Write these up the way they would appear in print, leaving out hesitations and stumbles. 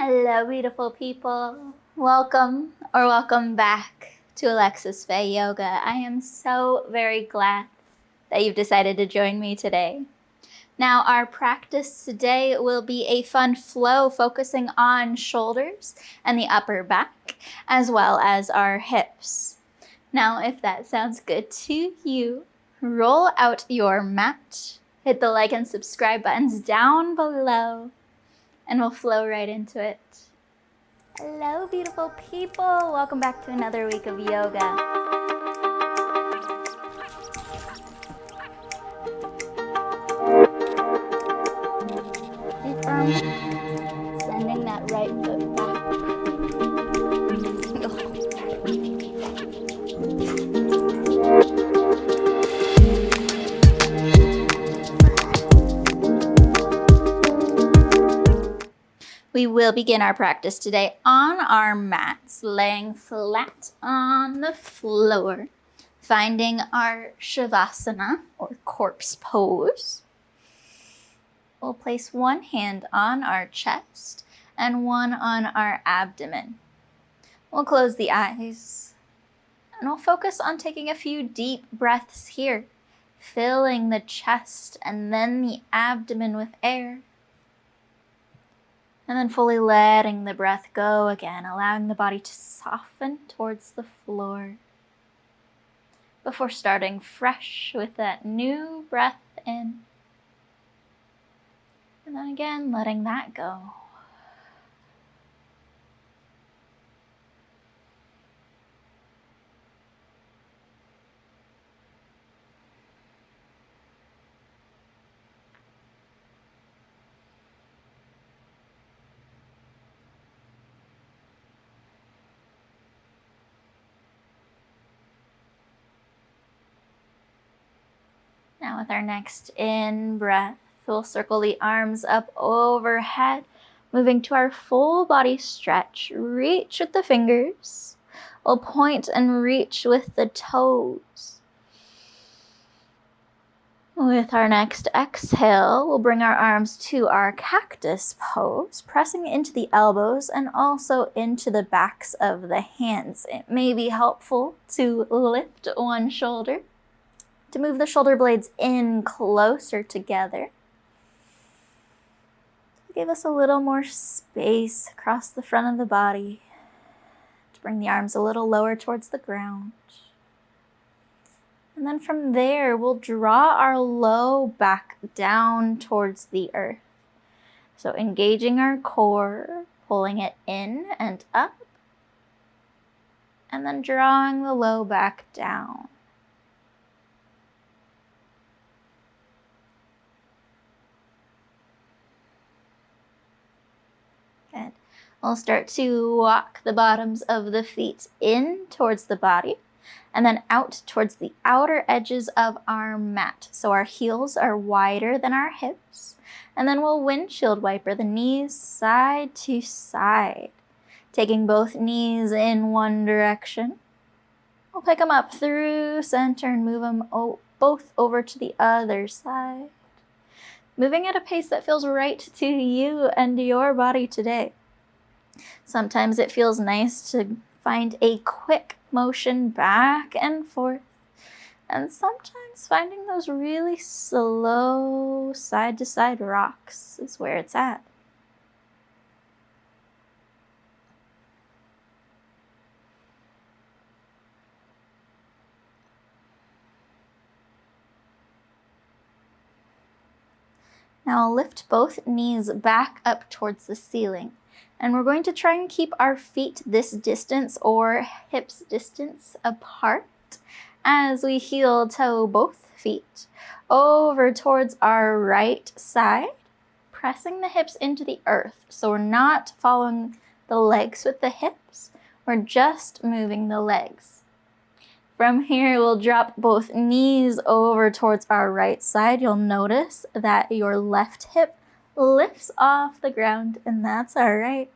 Hello, beautiful people. Welcome back to Alexis Faye Yoga. I am so very glad that you've decided to join me today. Now, our practice today will be a fun flow focusing on shoulders and the upper back, as well as our hips. Now, if that sounds good to you, roll out your mat, hit the like and subscribe buttons down below, and we'll flow right into it. Hello, beautiful people. Welcome back to another week of yoga. Stay firm. Sending that right foot back. We will begin our practice today on our mats, laying flat on the floor, finding our Savasana or corpse pose. We'll place one hand on our chest and one on our abdomen. We'll close the eyes and we'll focus on taking a few deep breaths here, filling the chest and then the abdomen with air. And then fully letting the breath go again, allowing the body to soften towards the floor before starting fresh with that new breath in. And then again, letting that go. Now with our next in breath, we'll circle the arms up overhead, moving to our full body stretch. Reach with the fingers. We'll point and reach with the toes. With our next exhale, we'll bring our arms to our cactus pose, pressing into the elbows and also into the backs of the hands. It may be helpful to lift one shoulder, to move the shoulder blades in closer together. Give us a little more space across the front of the body to bring the arms a little lower towards the ground. And then from there, we'll draw our low back down towards the earth. So engaging our core, pulling it in and up, and then drawing the low back down. Good. We'll start to walk the bottoms of the feet in towards the body and then out towards the outer edges of our mat. So our heels are wider than our hips. And then we'll windshield wiper the knees side to side, taking both knees in one direction. We'll pick them up through center and move them both over to the other side. Moving at a pace that feels right to you and your body today. Sometimes it feels nice to find a quick motion back and forth, and sometimes finding those really slow side-to-side rocks is where it's at. Now I'll lift both knees back up towards the ceiling. And we're going to try and keep our feet this distance or hips distance apart as we heel toe both feet over towards our right side, pressing the hips into the earth. So we're not following the legs with the hips, we're just moving the legs. From here, we'll drop both knees over towards our right side. You'll notice that your left hip lifts off the ground, and that's all right.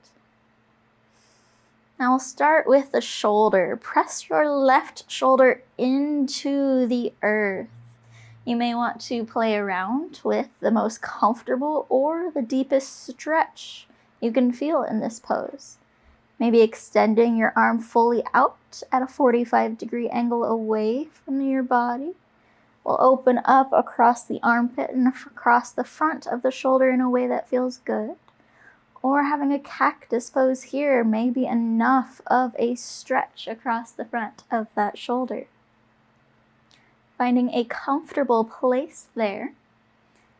Now we'll start with the shoulder. Press your left shoulder into the earth. You may want to play around with the most comfortable or the deepest stretch you can feel in this pose. Maybe extending your arm fully out at a 45-degree angle away from your body. We'll open up across the armpit and across the front of the shoulder in a way that feels good. Or having a cactus pose here may be enough of a stretch across the front of that shoulder. Finding a comfortable place there.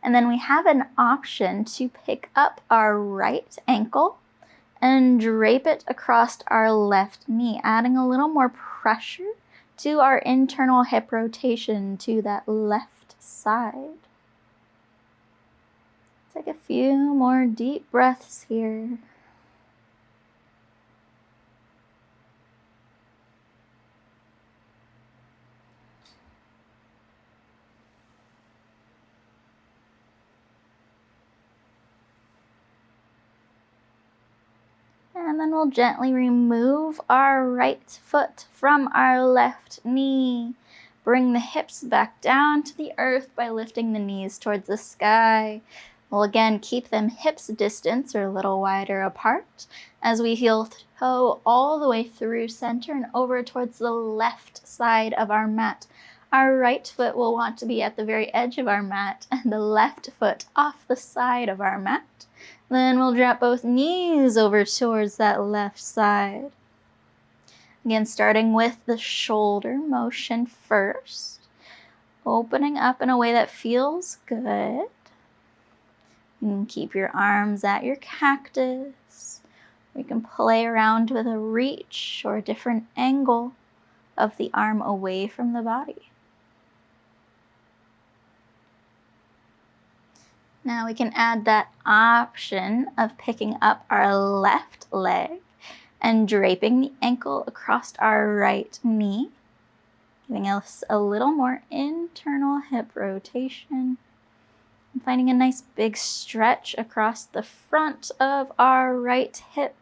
And then we have an option to pick up our right ankle and drape it across our left knee, adding a little more pressure to our internal hip rotation to that left side. Take a few more deep breaths here. And then we'll gently remove our right foot from our left knee. Bring the hips back down to the earth by lifting the knees towards the sky. We'll again keep them hips distance or a little wider apart as we heel toe all the way through center and over towards the left side of our mat. Our right foot will want to be at the very edge of our mat and the left foot off the side of our mat. Then we'll drop both knees over towards that left side. Again, starting with the shoulder motion first. Opening up in a way that feels good. You can keep your arms at your cactus. We can play around with a reach or a different angle of the arm away from the body. Now we can add that option of picking up our left leg and draping the ankle across our right knee, giving us a little more internal hip rotation, and finding a nice big stretch across the front of our right hip.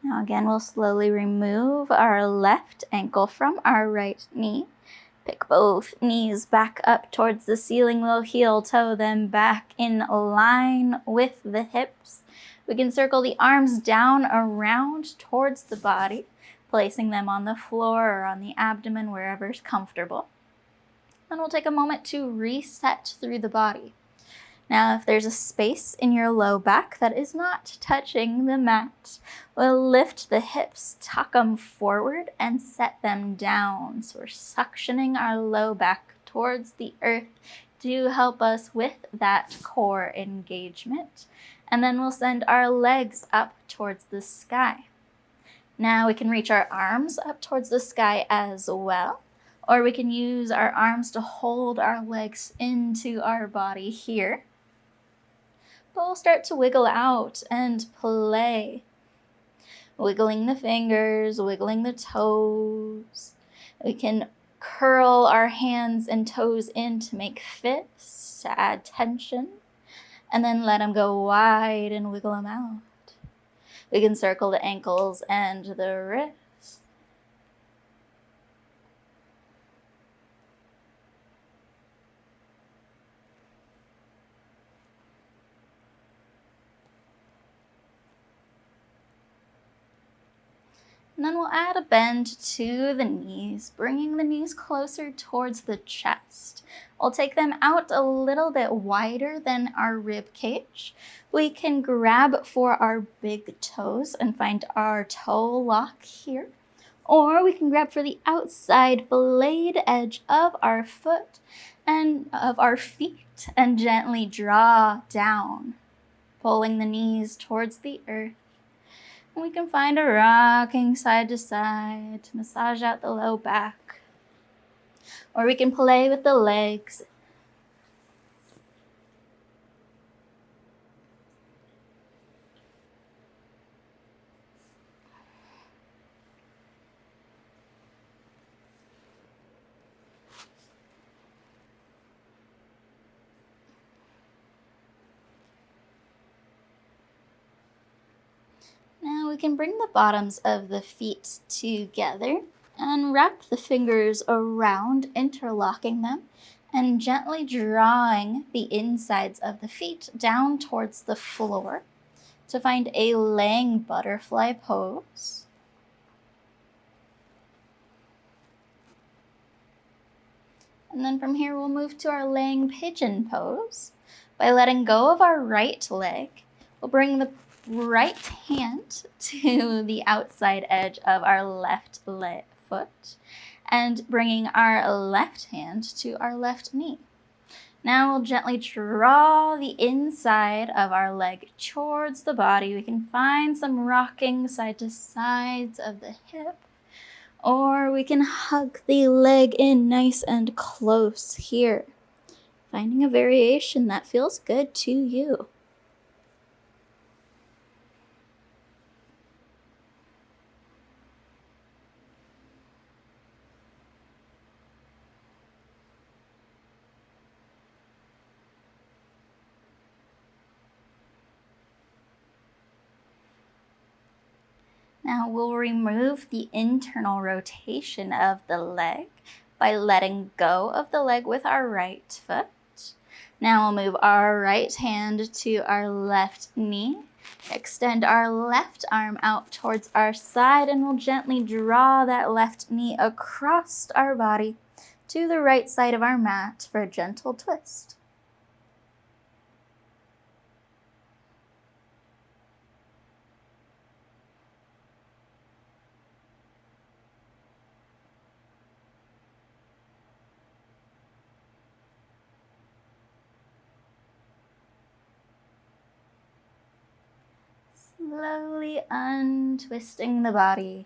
Now again, we'll slowly remove our left ankle from our right knee. Pick both knees back up towards the ceiling. We'll heel toe them back in line with the hips. We can circle the arms down around towards the body, placing them on the floor or on the abdomen, wherever is comfortable. Then we'll take a moment to reset through the body. Now, if there's a space in your low back that is not touching the mat, we'll lift the hips, tuck them forward, and set them down. So we're suctioning our low back towards the earth to help us with that core engagement. And then we'll send our legs up towards the sky. Now we can reach our arms up towards the sky as well, or we can use our arms to hold our legs into our body here. But we'll start to wiggle out and play. Wiggling the fingers, wiggling the toes. We can curl our hands and toes in to make fists, to add tension, and then let them go wide and wiggle them out. We can circle the ankles and the wrists. And then we'll add a bend to the knees, bringing the knees closer towards the chest. We'll take them out a little bit wider than our rib cage. We can grab for our big toes and find our toe lock here. Or we can grab for the outside blade edge of our foot and of our feet and gently draw down, pulling the knees towards the earth. We can find a rocking side to side to massage out the low back. Or we can play with the legs. we can bring the bottoms of the feet together and wrap the fingers around, interlocking them, and gently drawing the insides of the feet down towards the floor to find a laying butterfly pose. And then from here, we'll move to our laying pigeon pose. By letting go of our right leg, we'll bring the right hand to the outside edge of our left foot and bringing our left hand to our left knee. Now we'll gently draw the inside of our leg towards the body. We can find some rocking side to sides of the hip, or we can hug the leg in nice and close here, finding a variation that feels good to you. Now we'll remove the internal rotation of the leg by letting go of the leg with our right foot. Now we'll move our right hand to our left knee, extend our left arm out towards our side, and we'll gently draw that left knee across our body to the right side of our mat for a gentle twist. Slowly untwisting the body.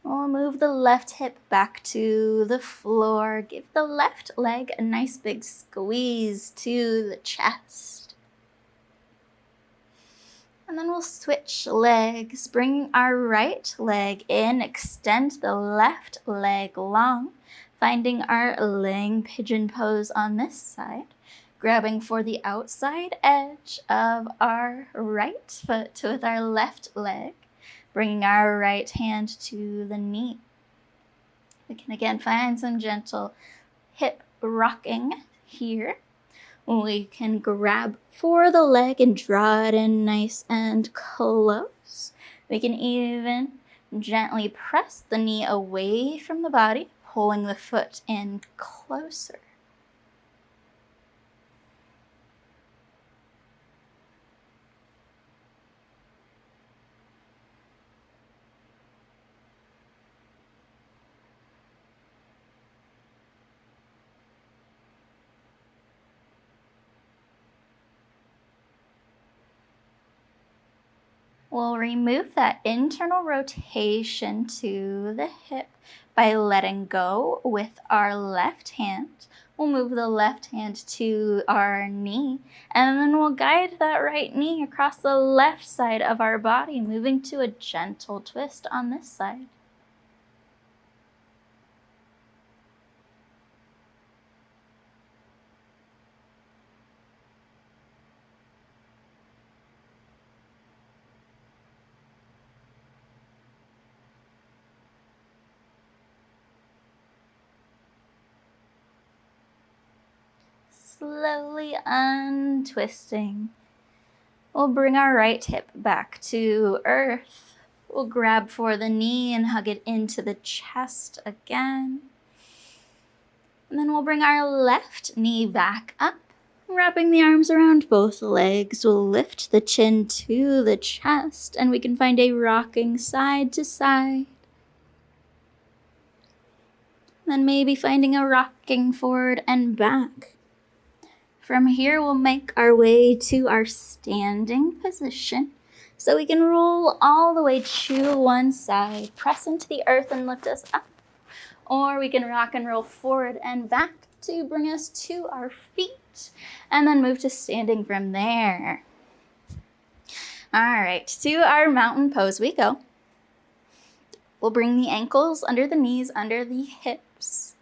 We'll move the left hip back to the floor. Give the left leg a nice big squeeze to the chest. And then we'll switch legs, bringing our right leg in, extend the left leg long, finding our laying pigeon pose on this side. Grabbing for the outside edge of our right foot with our left leg, bringing our right hand to the knee. We can again find some gentle hip rocking here. We can grab for the leg and draw it in nice and close. We can even gently press the knee away from the body, pulling the foot in closer. We'll remove that internal rotation to the hip by letting go with our left hand. We'll move the left hand to our knee, and then we'll guide that right knee across the left side of our body, moving to a gentle twist on this side. Slowly untwisting. We'll bring our right hip back to earth. We'll grab for the knee and hug it into the chest again. And then we'll bring our left knee back up, wrapping the arms around both legs. We'll lift the chin to the chest, and we can find a rocking side to side. Then maybe finding a rocking forward and back. From here, we'll make our way to our standing position. So we can roll all the way to one side, press into the earth and lift us up. Or we can rock and roll forward and back to bring us to our feet, and then move to standing from there. All right, to our mountain pose we go. We'll bring the ankles under the knees, under the hips.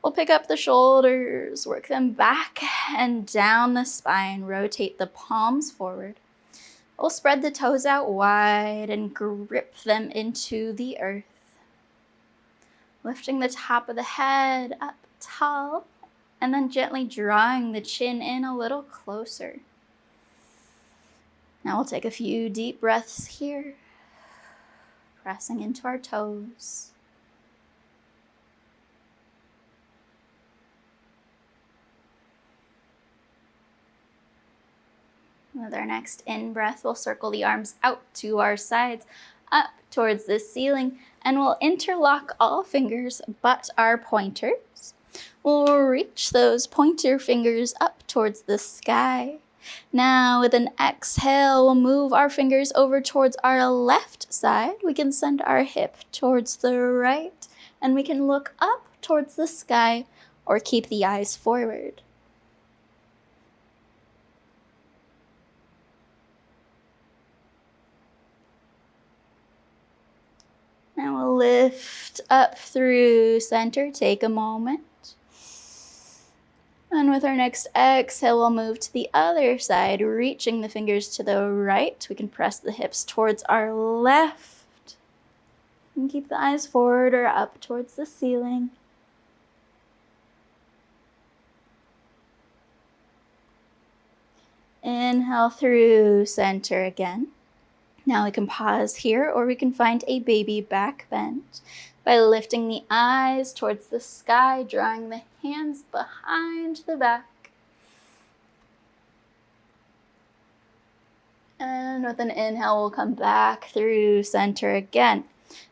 We'll pick up the shoulders, work them back and down the spine, rotate the palms forward. We'll spread the toes out wide and grip them into the earth. Lifting the top of the head up tall, and then gently drawing the chin in a little closer. Now we'll take a few deep breaths here, pressing into our toes. With our next in-breath, we'll circle the arms out to our sides, up towards the ceiling, and we'll interlock all fingers but our pointers. We'll reach those pointer fingers up towards the sky. Now, with an exhale, we'll move our fingers over towards our left side. We can send our hip towards the right, and we can look up towards the sky or keep the eyes forward. Now we'll lift up through center, take a moment. And with our next exhale, we'll move to the other side, reaching the fingers to the right. We can press the hips towards our left. And keep the eyes forward or up towards the ceiling. Inhale through center again. Now we can pause here, or we can find a baby back bend by lifting the eyes towards the sky, drawing the hands behind the back. And with an inhale, we'll come back through center again.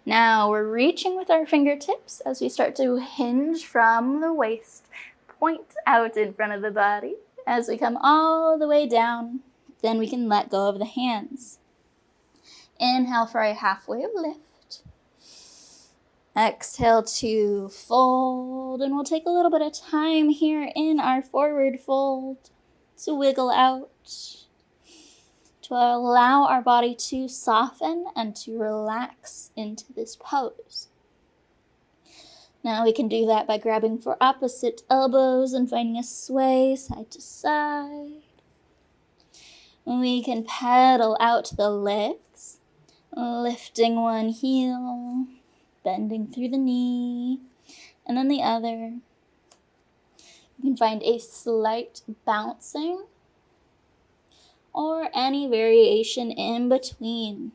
Now we're reaching with our fingertips as we start to hinge from the waist, point out in front of the body. As we come all the way down, then we can let go of the hands. Inhale for a halfway lift. Exhale to fold, and we'll take a little bit of time here in our forward fold to wiggle out, to allow our body to soften and to relax into this pose. Now we can do that by grabbing for opposite elbows and finding a sway side to side. We can pedal out the legs, lifting one heel, bending through the knee, and then the other. You can find a slight bouncing or any variation in between.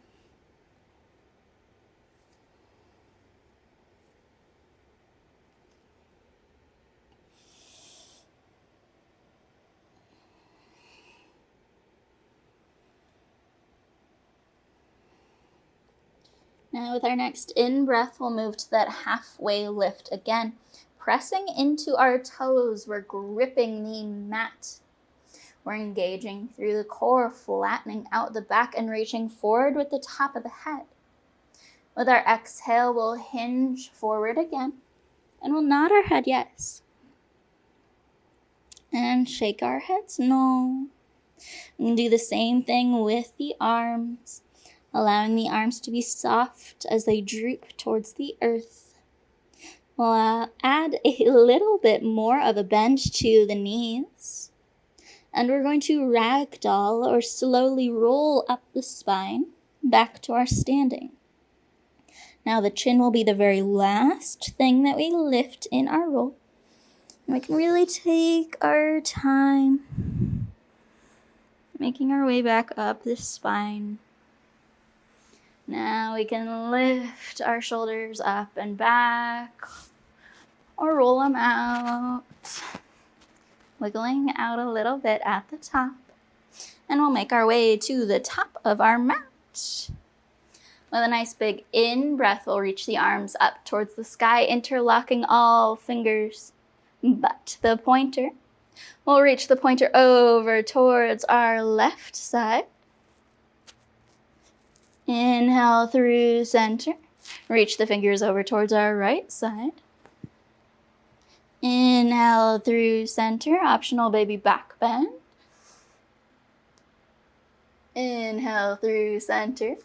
Now with our next in-breath, we'll move to that halfway lift again. Pressing into our toes, we're gripping the mat. We're engaging through the core, flattening out the back and reaching forward with the top of the head. With our exhale, we'll hinge forward again, and we'll nod our head yes. And shake our heads no. We can do the same thing with the arms, allowing the arms to be soft as they droop towards the earth. We'll add a little bit more of a bend to the knees. And we're going to ragdoll or slowly roll up the spine back to our standing. Now the chin will be the very last thing that we lift in our roll. And we can really take our time making our way back up the spine. Now we can lift our shoulders up and back or roll them out, wiggling out a little bit at the top. And we'll make our way to the top of our mat. With a nice big in-breath, we'll reach the arms up towards the sky, interlocking all fingers but the pointer. We'll reach the pointer over towards our left side. Inhale through center. Reach the fingers over towards our right side. Inhale through center, optional baby back bend. Inhale through center,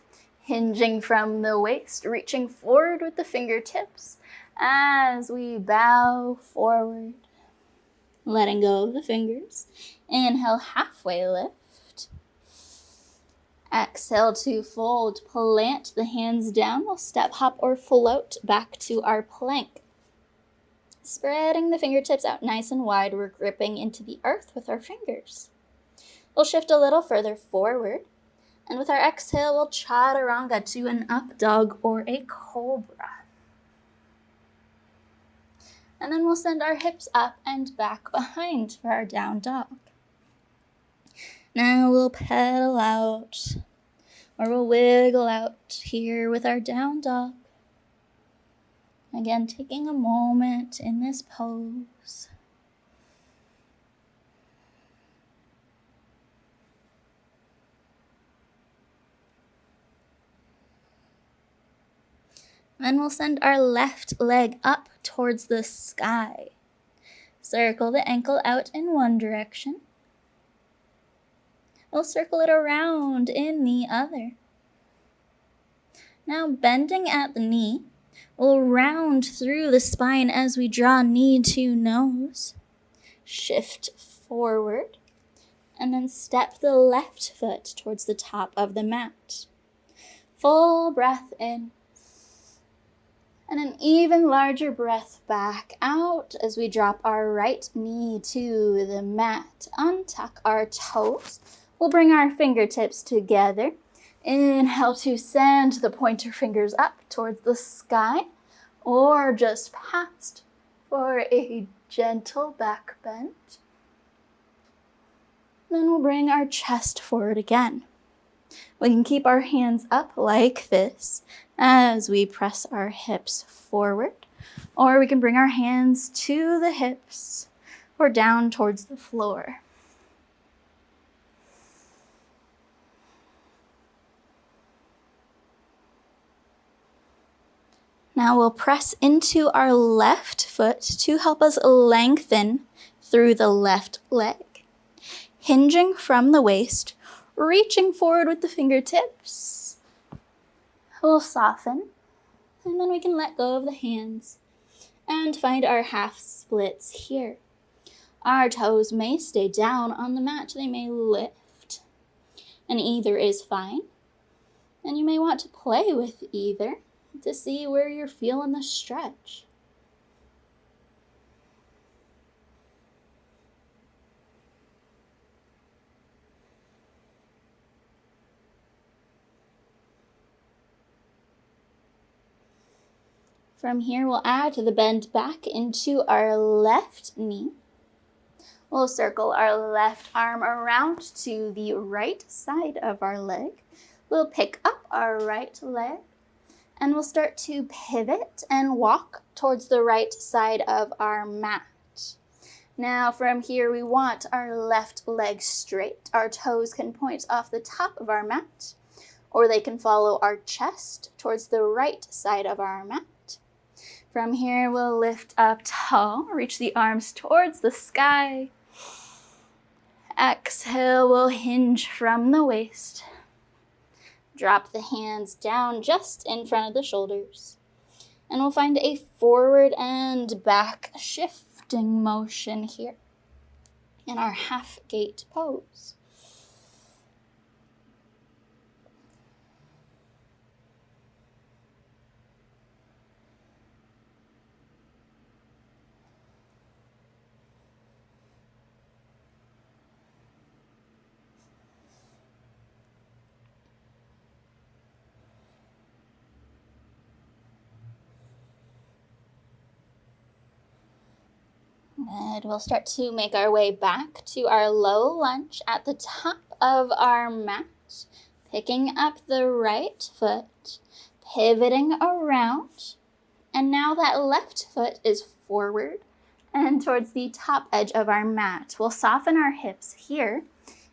hinging from the waist, reaching forward with the fingertips as we bow forward. Letting go of the fingers. Inhale, halfway lift. Exhale to fold, plant the hands down. We'll step, hop, or float back to our plank. Spreading the fingertips out nice and wide, we're gripping into the earth with our fingers. We'll shift a little further forward, and with our exhale, we'll chaturanga to an up dog or a cobra. And then we'll send our hips up and back behind for our down dog. Now we'll pedal out, or we'll wiggle out here with our down dog. Again, taking a moment in this pose. Then we'll send our left leg up towards the sky. Circle the ankle out in one direction. We'll circle it around in the other. Now bending at the knee, we'll round through the spine as we draw knee to nose. Shift forward, and then step the left foot towards the top of the mat. Full breath in, and an even larger breath back out as we drop our right knee to the mat. Untuck our toes. We'll bring our fingertips together. Inhale to send the pointer fingers up towards the sky or just past for a gentle back bend. Then we'll bring our chest forward again. We can keep our hands up like this as we press our hips forward, or we can bring our hands to the hips or down towards the floor. Now we'll press into our left foot to help us lengthen through the left leg. Hinging from the waist, reaching forward with the fingertips. We'll soften, and then we can let go of the hands and find our half splits here. Our toes may stay down on the mat, they may lift, and either is fine. And you may want to play with either to see where you're feeling the stretch. From here, we'll add the bend back into our left knee. We'll circle our left arm around to the right side of our leg. We'll pick up our right leg, and we'll start to pivot and walk towards the right side of our mat. Now from here, we want our left leg straight. Our toes can point off the top of our mat, or they can follow our chest towards the right side of our mat. From here, we'll lift up tall, reach the arms towards the sky. Exhale, we'll hinge from the waist. Drop the hands down just in front of the shoulders. And we'll find a forward and back shifting motion here in our half gate pose. Good. We'll start to make our way back to our low lunge at the top of our mat, picking up the right foot, pivoting around, and now that left foot is forward and towards the top edge of our mat. We'll soften our hips here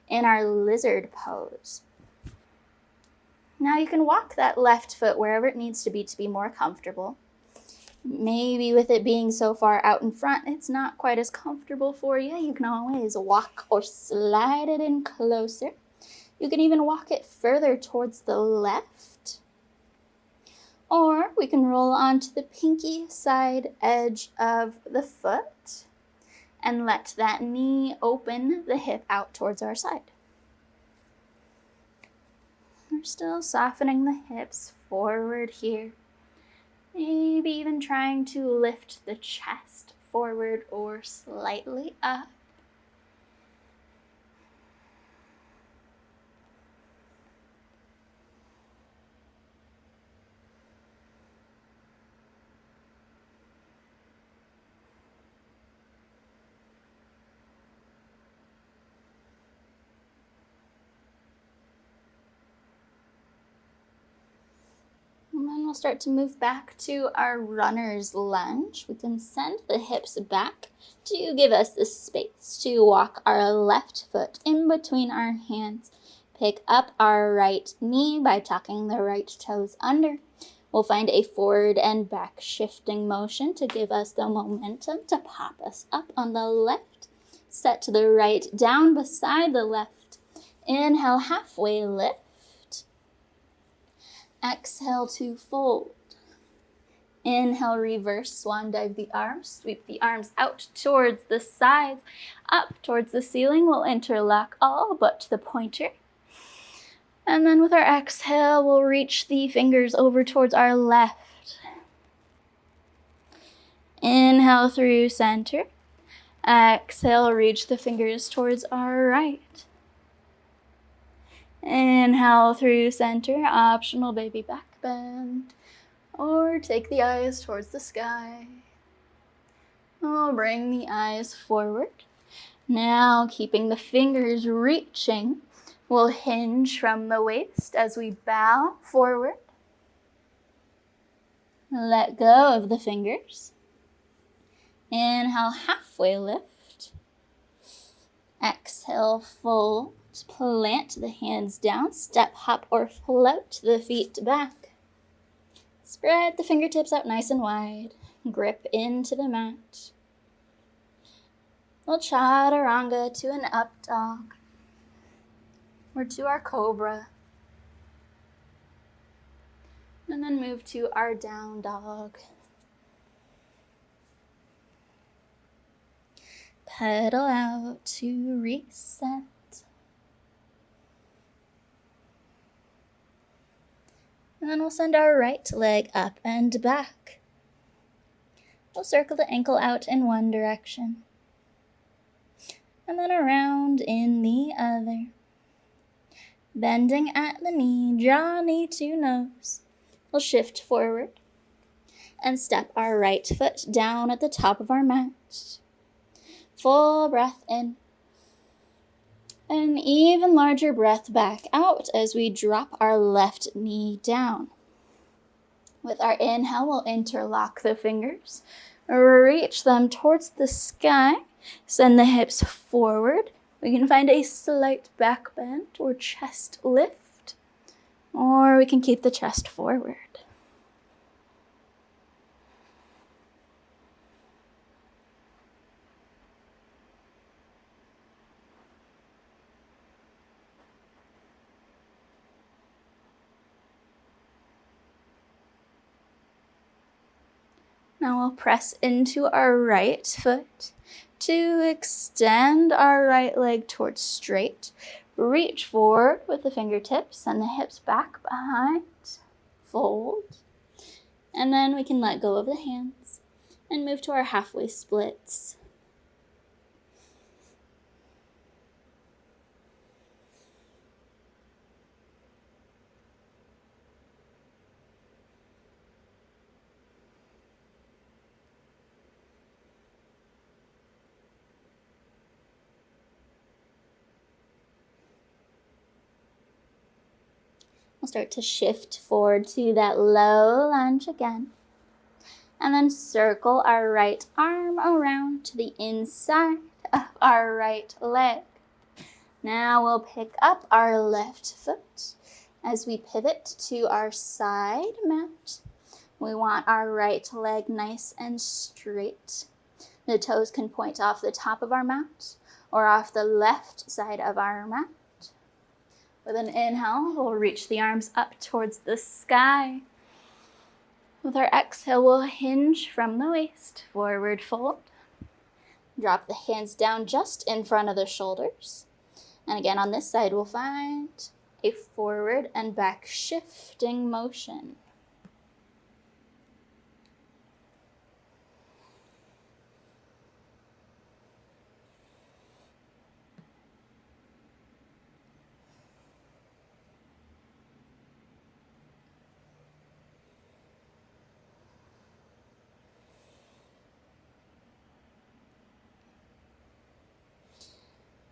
in our lizard pose. Now you can walk that left foot wherever it needs to be more comfortable. Maybe with it being so far out in front, it's not quite as comfortable for you. You can always walk or slide it in closer. You can even walk it further towards the left. Or we can roll onto the pinky side edge of the foot and let that knee open the hip out towards our side. we're still softening the hips forward here. Maybe even trying to lift the chest forward or slightly up. And then we'll start to move back to our runner's lunge. We can send the hips back to give us the space to walk our left foot in between our hands. Pick up our right knee by tucking the right toes under. We'll find a forward and back shifting motion to give us the momentum to pop us up on the left. Set to the right down beside the left. Inhale, halfway lift. Exhale to fold. Inhale, reverse swan dive the arms. Sweep the arms out towards the sides, up towards the ceiling. We'll interlock all but the pointer. And then with our exhale, we'll reach the fingers over towards our left. Inhale through center. Exhale, reach the fingers towards our right. Inhale through center, optional baby back bend. Or take the eyes towards the sky. Or bring the eyes forward. Now, keeping the fingers reaching, we'll hinge from the waist as we bow forward. Let go of the fingers. Inhale, halfway lift. Exhale, fold. Plant the hands down, step, hop, or float the feet back. Spread the fingertips out nice and wide. Grip into the mat. We'll chaturanga to an up dog or to our cobra. And then move to our down dog. Pedal out to reset. And then we'll send our right leg up and back. We'll circle the ankle out in one direction. And then around in the other. Bending at the knee, draw knee to nose. We'll shift forward and step our right foot down at the top of our mat. Full breath in. An even larger breath back out as we drop our left knee down. With our inhale, we'll interlock the fingers, reach them towards the sky, send the hips forward. We can find a slight back bend or chest lift, or we can keep the chest forward. Now we'll press into our right foot to extend our right leg towards straight. Reach forward with the fingertips, send the hips back behind, fold. And then we can let go of the hands and move to our halfway splits. We'll start to shift forward to that low lunge again. And then circle our right arm around to the inside of our right leg. Now we'll pick up our left foot as we pivot to our side mat. We want our right leg nice and straight. The toes can point off the top of our mat or off the left side of our mat. With an inhale, we'll reach the arms up towards the sky. With our exhale, we'll hinge from the waist, forward fold. Drop the hands down just in front of the shoulders. And again, on this side, we'll find a forward and back shifting motion.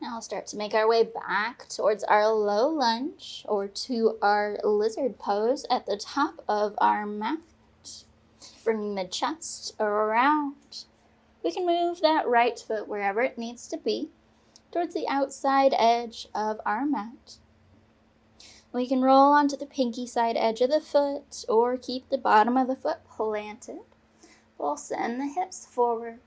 Now we'll start to make our way back towards our low lunge or to our lizard pose at the top of our mat. Bringing the chest around. We can move that right foot wherever it needs to be towards the outside edge of our mat. We can roll onto the pinky side edge of the foot or keep the bottom of the foot planted. We'll send the hips forward.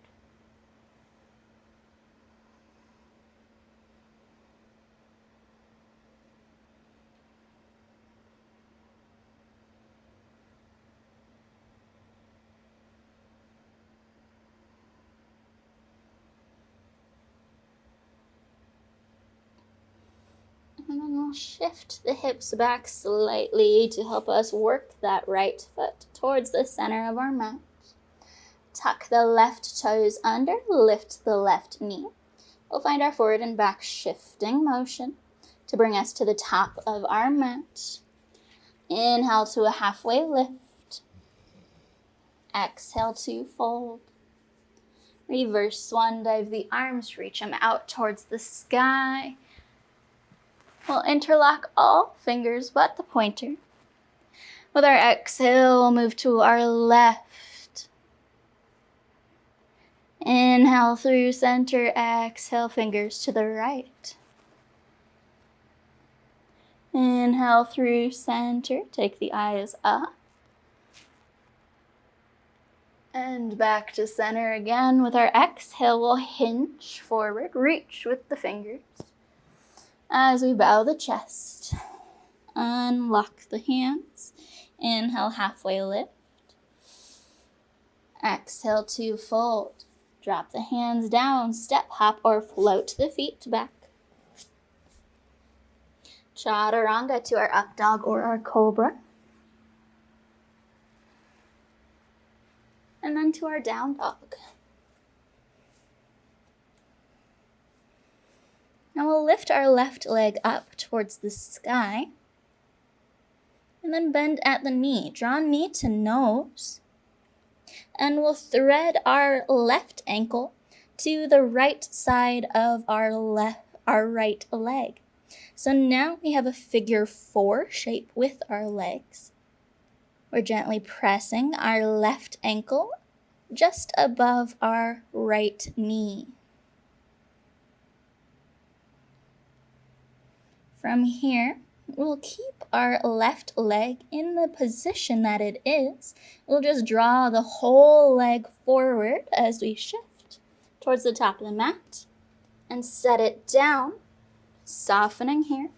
And then we'll shift the hips back slightly to help us work that right foot towards the center of our mat. Tuck the left toes under, lift the left knee. We'll find our forward and back shifting motion to bring us to the top of our mat. Inhale to a halfway lift. Exhale to fold. Reverse swan dive the arms, reach them out towards the sky. We'll interlock all fingers but the pointer. With our exhale, we'll move to our left. Inhale through center, exhale fingers to the right. Inhale through center, take the eyes up. And back to center again. With our exhale, we'll hinge forward, reach with the fingers. As we bow the chest, unlock the hands. Inhale, halfway lift. Exhale to fold. Drop the hands down, step, hop, or float the feet back. Chaturanga to our up dog or our cobra. And then to our down dog. Now we'll lift our left leg up towards the sky. And then bend at the knee. Draw knee to nose. And we'll thread our left ankle to the right side of our right leg. So now we have a figure 4 shape with our legs. We're gently pressing our left ankle just above our right knee. From here, we'll keep our left leg in the position that it is. We'll just draw the whole leg forward as we shift towards the top of the mat and set it down, softening here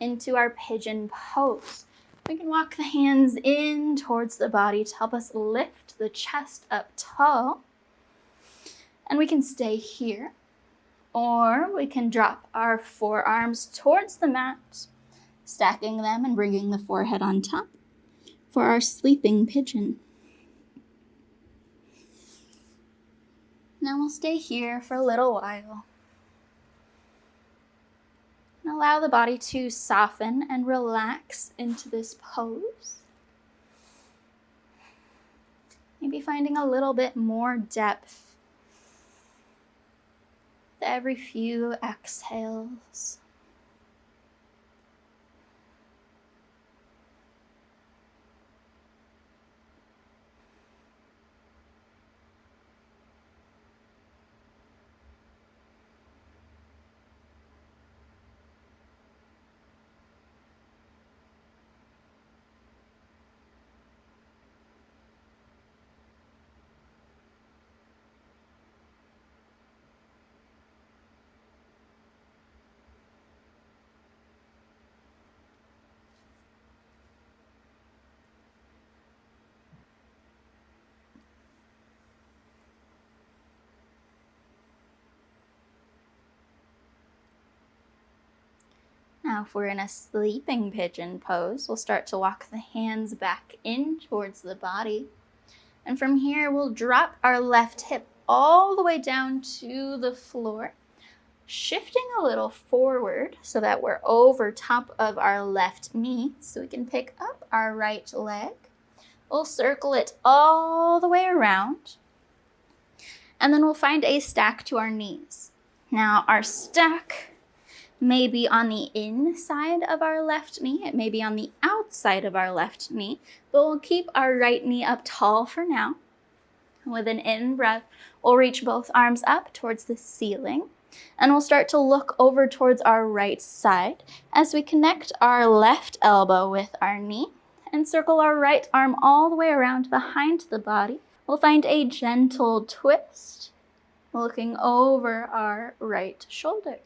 into our pigeon pose. We can walk the hands in towards the body to help us lift the chest up tall. And we can stay here. Or we can drop our forearms towards the mat, stacking them and bringing the forehead on top for our sleeping pigeon. Now we'll stay here for a little while. And allow the body to soften and relax into this pose. Maybe finding a little bit more depth every few exhales. Now if we're in a sleeping pigeon pose, we'll start to walk the hands back in towards the body. And from here, we'll drop our left hip all the way down to the floor, shifting a little forward so that we're over top of our left knee so we can pick up our right leg. We'll circle it all the way around, and then we'll find a stack to our knees. Now our stack may be on the inside of our left knee, it may be on the outside of our left knee, but we'll keep our right knee up tall for now. With an in-breath, we'll reach both arms up towards the ceiling, and we'll start to look over towards our right side as we connect our left elbow with our knee and circle our right arm all the way around behind the body. We'll find a gentle twist, looking over our right shoulder.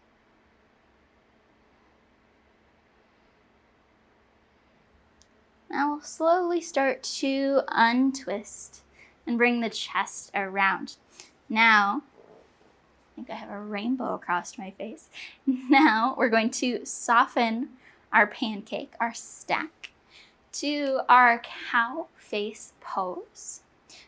Now we'll slowly start to untwist and bring the chest around. Now, I think I have a rainbow across my face. Now we're going to soften our pancake, our stack, to our cow face pose,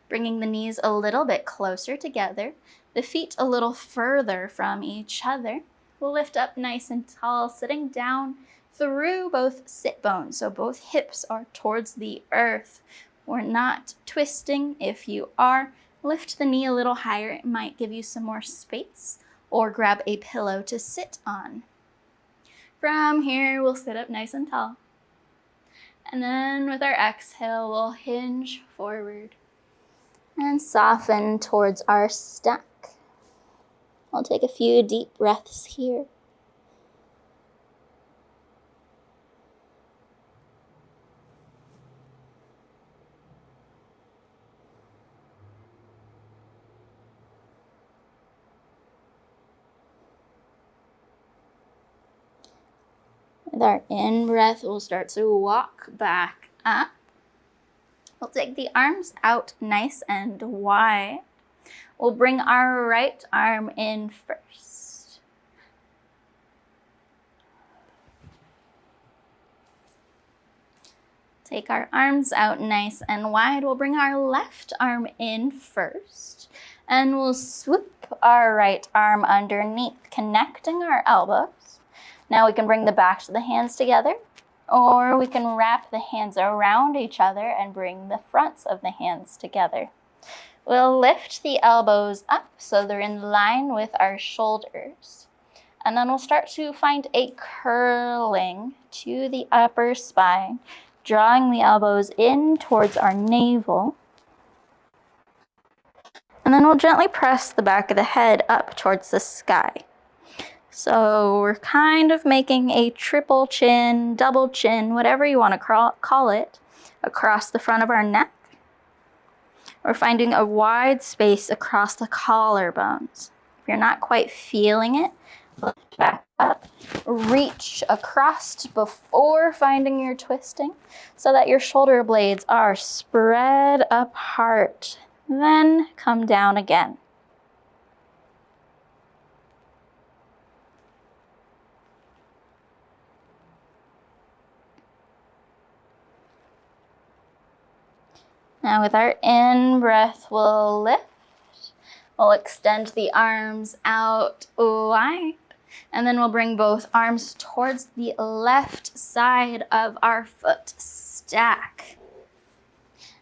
bringing the knees a little bit closer together, the feet a little further from each other. We'll lift up nice and tall, sitting down through both sit bones, so both hips are towards the earth. We're not twisting. If you are, lift the knee a little higher. It might give you some more space, or grab a pillow to sit on. From here, we'll sit up nice and tall. And then with our exhale, we'll hinge forward and soften towards our stack. I'll take a few deep breaths here. With our in-breath, we'll start to walk back up. We'll take the arms out nice and wide. We'll bring our right arm in first. Take our arms out nice and wide. We'll bring our left arm in first. And we'll swoop our right arm underneath, connecting our elbows. Now we can bring the backs of the hands together, or we can wrap the hands around each other and bring the fronts of the hands together. We'll lift the elbows up so they're in line with our shoulders. And then we'll start to find a curling to the upper spine, drawing the elbows in towards our navel. And then we'll gently press the back of the head up towards the sky. So we're kind of making a triple chin, double chin, whatever you want to call it, across the front of our neck. We're finding a wide space across the collarbones. If you're not quite feeling it, lift back up, reach across before finding your twisting so that your shoulder blades are spread apart. Then come down again. Now with our in-breath, we'll lift. We'll extend the arms out wide. And then we'll bring both arms towards the left side of our foot stack.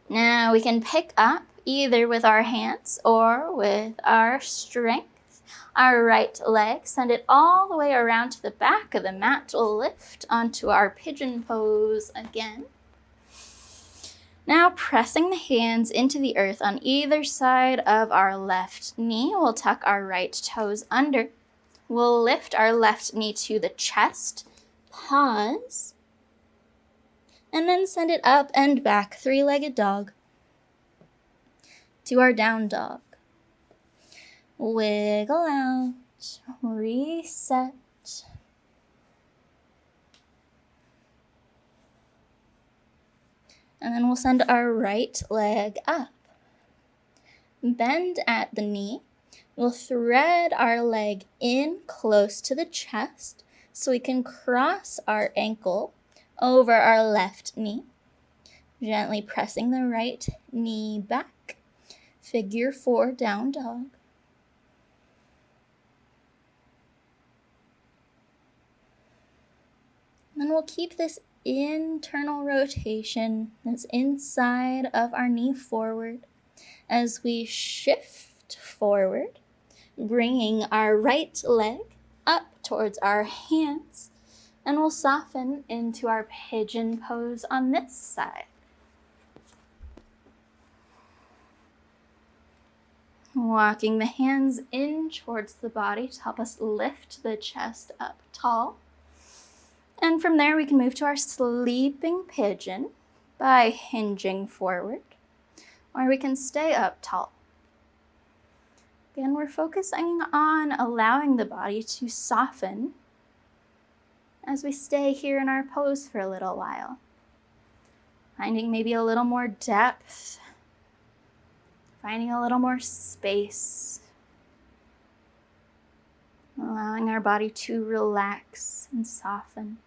Now we can pick up either with our hands or with our strength our right leg. Send it all the way around to the back of the mat. We'll lift onto our pigeon pose again. Now pressing the hands into the earth on either side of our left knee, we'll tuck our right toes under. We'll lift our left knee to the chest, pause, and then send it up and back, three-legged dog, to our down dog. Wiggle out, reset. And then we'll send our right leg up. Bend at the knee. We'll thread our leg in close to the chest. So we can cross our ankle over our left knee, gently pressing the right knee back. Figure 4, down dog. Then we'll keep this internal rotation that's inside of our knee forward as we shift forward, bringing our right leg up towards our hands, and we'll soften into our pigeon pose on this side. Walking the hands in towards the body to help us lift the chest up tall. And from there we can move to our sleeping pigeon by hinging forward, or we can stay up tall. Again, we're focusing on allowing the body to soften as we stay here in our pose for a little while. Finding maybe a little more depth, finding a little more space, allowing our body to relax and soften.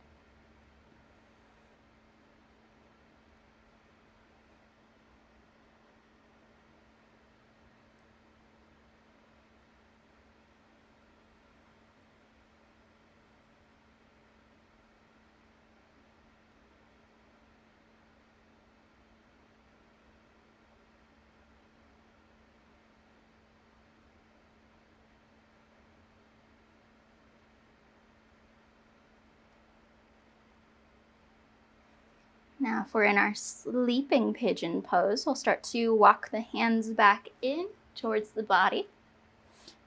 Now, if we're in our sleeping pigeon pose, we'll start to walk the hands back in towards the body.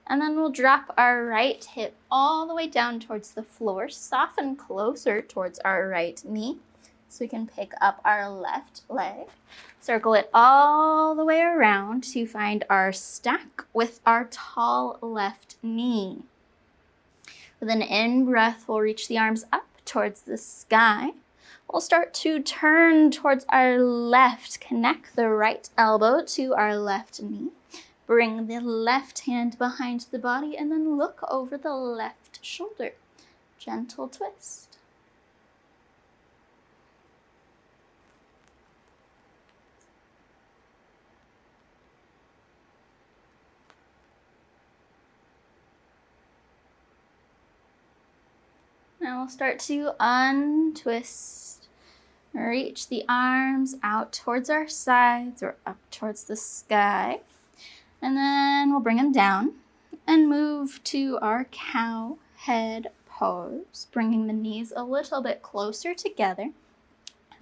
And then we'll drop our right hip all the way down towards the floor, soften closer towards our right knee. So we can pick up our left leg, circle it all the way around to find our stack with our tall left knee. With an in-breath, we'll reach the arms up towards the sky. We'll start to turn towards our left, connect the right elbow to our left knee. Bring the left hand behind the body and then look over the left shoulder. Gentle twist. Now we'll start to untwist. Reach the arms out towards our sides or up towards the sky. And then we'll bring them down and move to our cow head pose, bringing the knees a little bit closer together,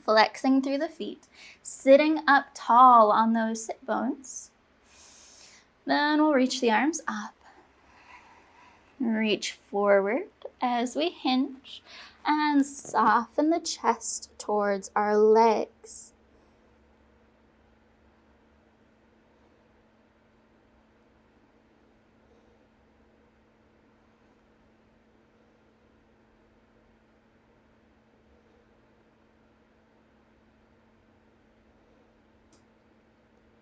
flexing through the feet, sitting up tall on those sit bones. Then we'll reach the arms up, reach forward as we hinge, and soften the chest towards our legs.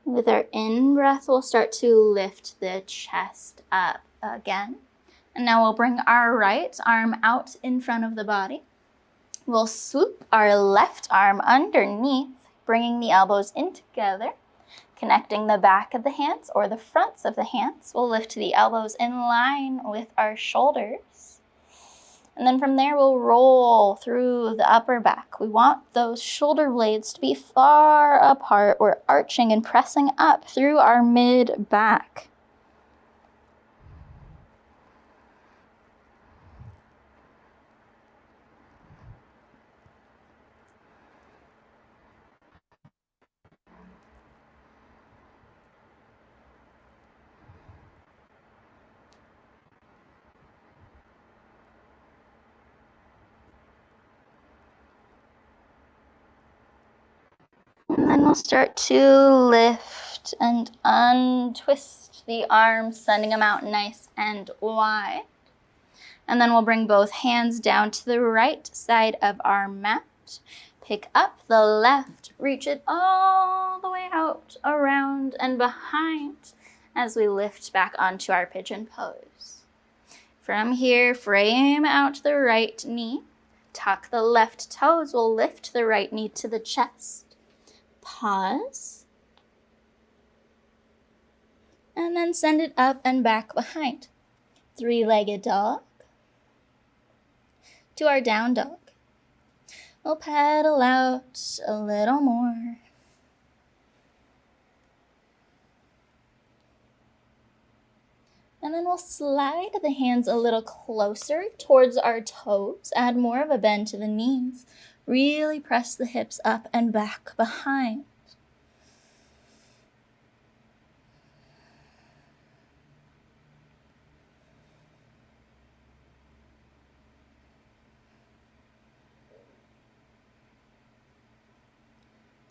With our in-breath, we'll start to lift the chest up again. And now we'll bring our right arm out in front of the body. We'll swoop our left arm underneath, bringing the elbows in together, connecting the back of the hands or the fronts of the hands. We'll lift the elbows in line with our shoulders. And then from there, we'll roll through the upper back. We want those shoulder blades to be far apart. We're arching and pressing up through our mid-back. And then we'll start to lift and untwist the arms, sending them out nice and wide. And then we'll bring both hands down to the right side of our mat. Pick up the left, reach it all the way out, around and behind as we lift back onto our pigeon pose. From here, frame out the right knee. Tuck the left toes. We'll lift the right knee to the chest. Pause. And then send it up and back behind. Three-legged dog. To our down dog. We'll pedal out a little more. And then we'll slide the hands a little closer towards our toes. Add more of a bend to the knees. Really press the hips up and back behind.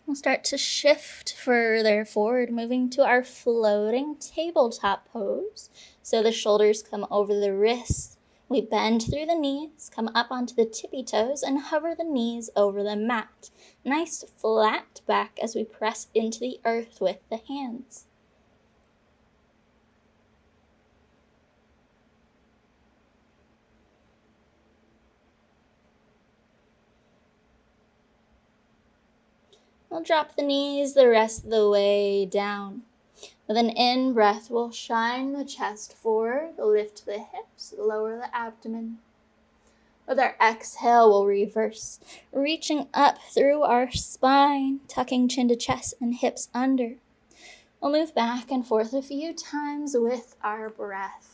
We'll start to shift further forward, moving to our floating tabletop pose. So the shoulders come over the wrists. We bend through the knees, come up onto the tippy toes, and hover the knees over the mat. Nice flat back as we press into the earth with the hands. We'll drop the knees the rest of the way down. With an in-breath, we'll shine the chest forward, lift the hips, lower the abdomen. With our exhale, we'll reverse, reaching up through our spine, tucking chin to chest and hips under. We'll move back and forth a few times with our breath.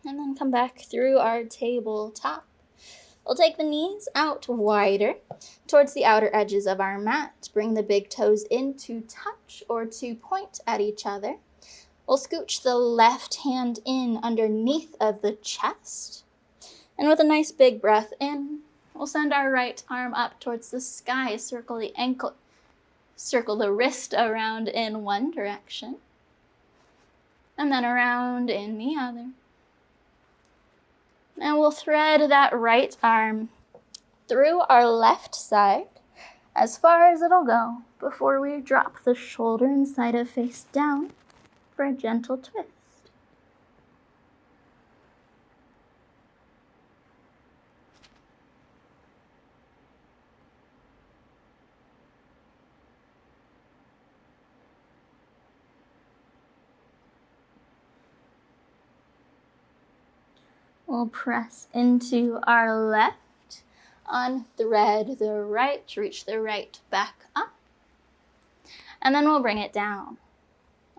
And then come back through our tabletop. We'll take the knees out wider towards the outer edges of our mat. Bring the big toes in to touch or to point at each other. We'll scooch the left hand in underneath of the chest. And with a nice big breath in, we'll send our right arm up towards the sky. Circle the ankle, circle the wrist around in one direction. And then around in the other. And we'll thread that right arm through our left side as far as it'll go before we drop the shoulder and side of face down for a gentle twist. We'll press into our left, unthread the right, reach the right back up, and then we'll bring it down.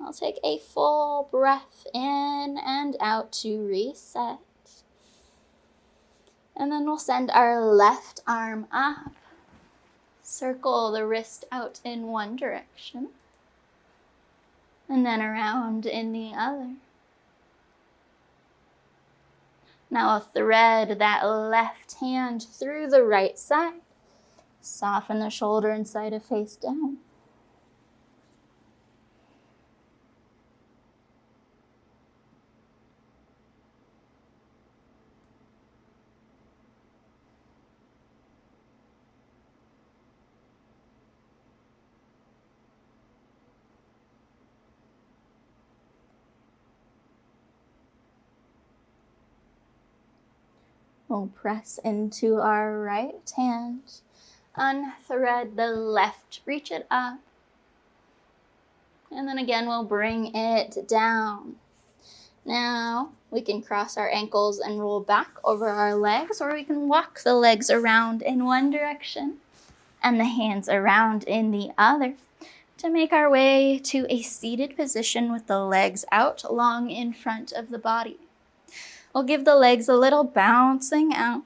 I'll take a full breath in and out to reset. And then we'll send our left arm up, circle the wrist out in one direction, and then around in the other. Now I'll thread that left hand through the right side. Soften the shoulder and side of face down. We'll press into our right hand, unthread the left, reach it up, and then again we'll bring it down. Now we can cross our ankles and roll back over our legs, or we can walk the legs around in one direction and the hands around in the other to make our way to a seated position with the legs out long in front of the body. We'll give the legs a little bouncing out.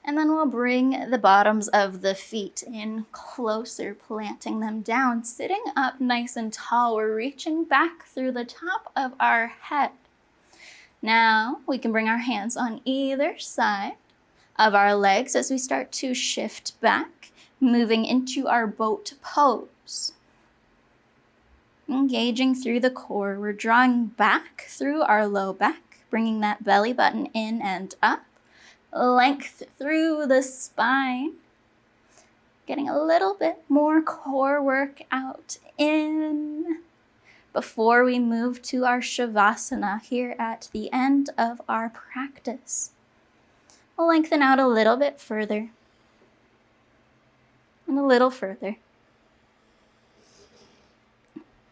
And then we'll bring the bottoms of the feet in closer, planting them down, sitting up nice and tall. We're reaching back through the top of our head. Now we can bring our hands on either side of our legs as we start to shift back. Moving into our boat pose. Engaging through the core, we're drawing back through our low back, bringing that belly button in and up. Length through the spine. Getting a little bit more core work out in before we move to our Savasana here at the end of our practice. We'll lengthen out a little bit further and a little further.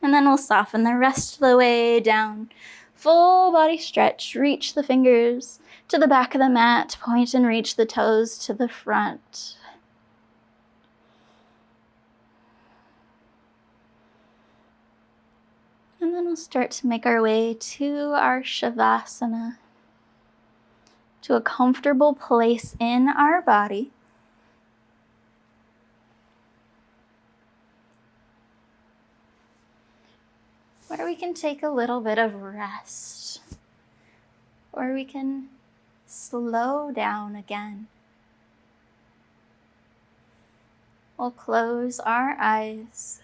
And then we'll soften the rest of the way down. Full body stretch, reach the fingers to the back of the mat, point and reach the toes to the front. And then we'll start to make our way to our Savasana, to a comfortable place in our body. Where we can take a little bit of rest, or we can slow down again. We'll close our eyes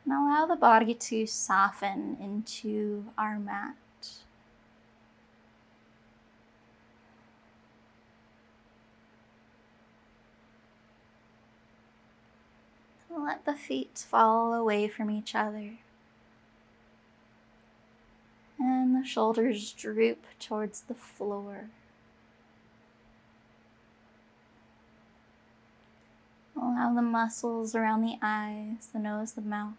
and allow the body to soften into our mat. Let the feet fall away from each other. And the shoulders droop towards the floor. Allow the muscles around the eyes, the nose, the mouth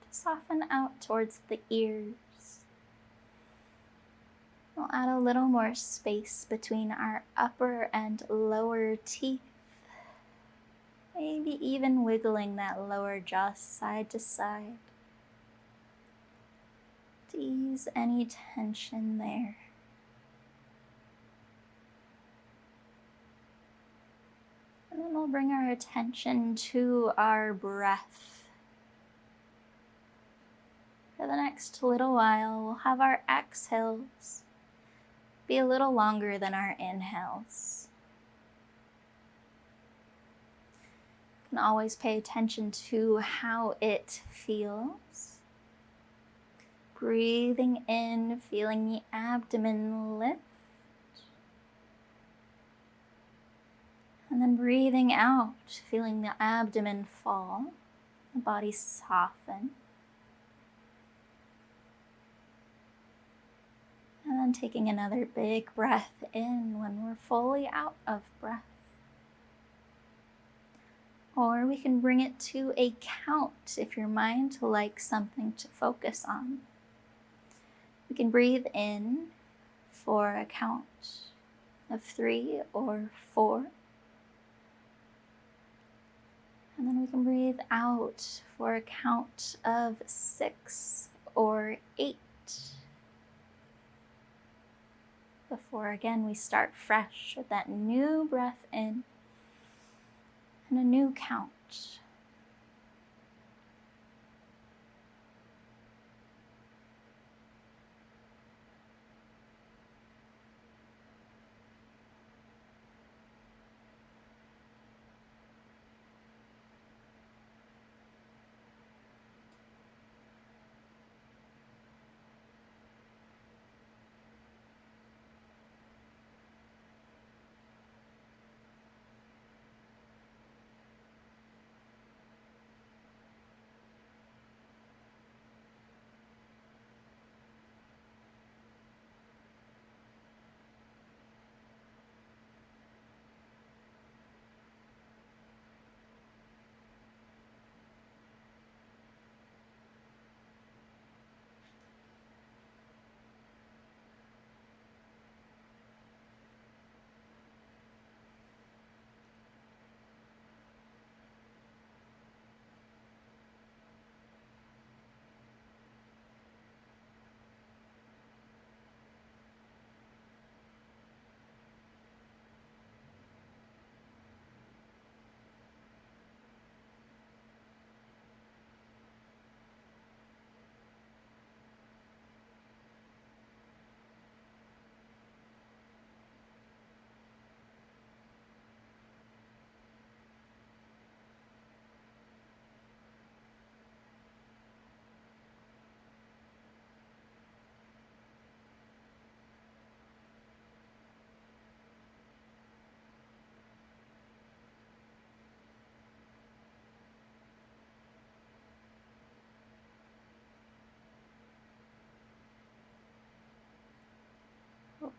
to soften out towards the ears. We'll add a little more space between our upper and lower teeth. Maybe even wiggling that lower jaw side to side to ease any tension there. And then we'll bring our attention to our breath. For the next little while, we'll have our exhales be a little longer than our inhales. You can always pay attention to how it feels. Breathing in, feeling the abdomen lift. And then breathing out, feeling the abdomen fall, the body soften. And then taking another big breath in when we're fully out of breath. Or we can bring it to a count if your mind likes something to focus on. We can breathe in for a count of 3 or 4. And then we can breathe out for a count of 6 or 8. Before again we start fresh with that new breath in and a new count.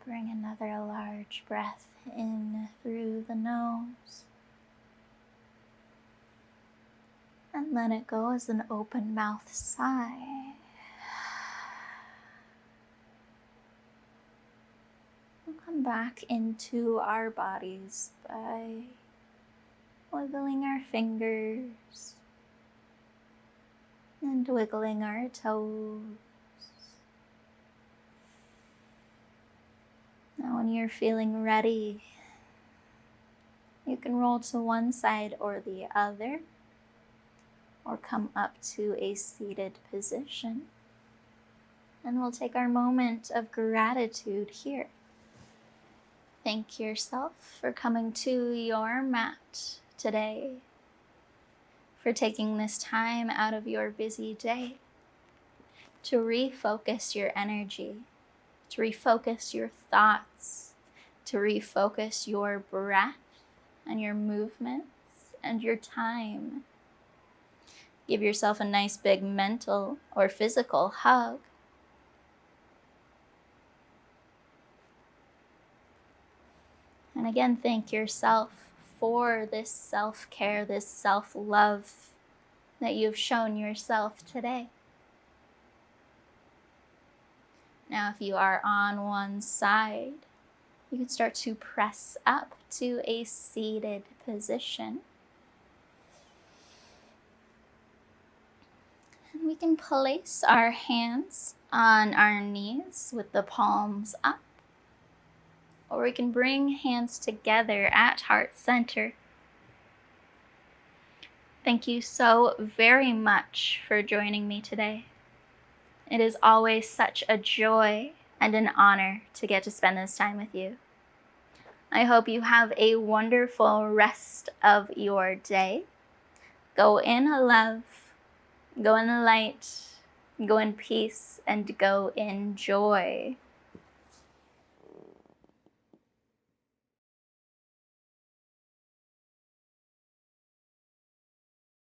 bring another large breath in through the nose. And let it go as an open mouth sigh. We'll come back into our bodies by wiggling our fingers and wiggling our toes. Now when you're feeling ready, you can roll to one side or the other, or come up to a seated position. And we'll take our moment of gratitude here. Thank yourself for coming to your mat today, for taking this time out of your busy day to refocus your energy, to refocus your thoughts, to refocus your breath and your movements and your time. Give yourself a nice big mental or physical hug. And again, thank yourself for this self-care, this self-love that you've shown yourself today. Now, if you are on one side, you can start to press up to a seated position. And we can place our hands on our knees with the palms up. Or we can bring hands together at heart center. Thank you so very much for joining me today. It is always such a joy and an honor to get to spend this time with you. I hope you have a wonderful rest of your day. Go in love, go in the light, go in peace, and go in joy.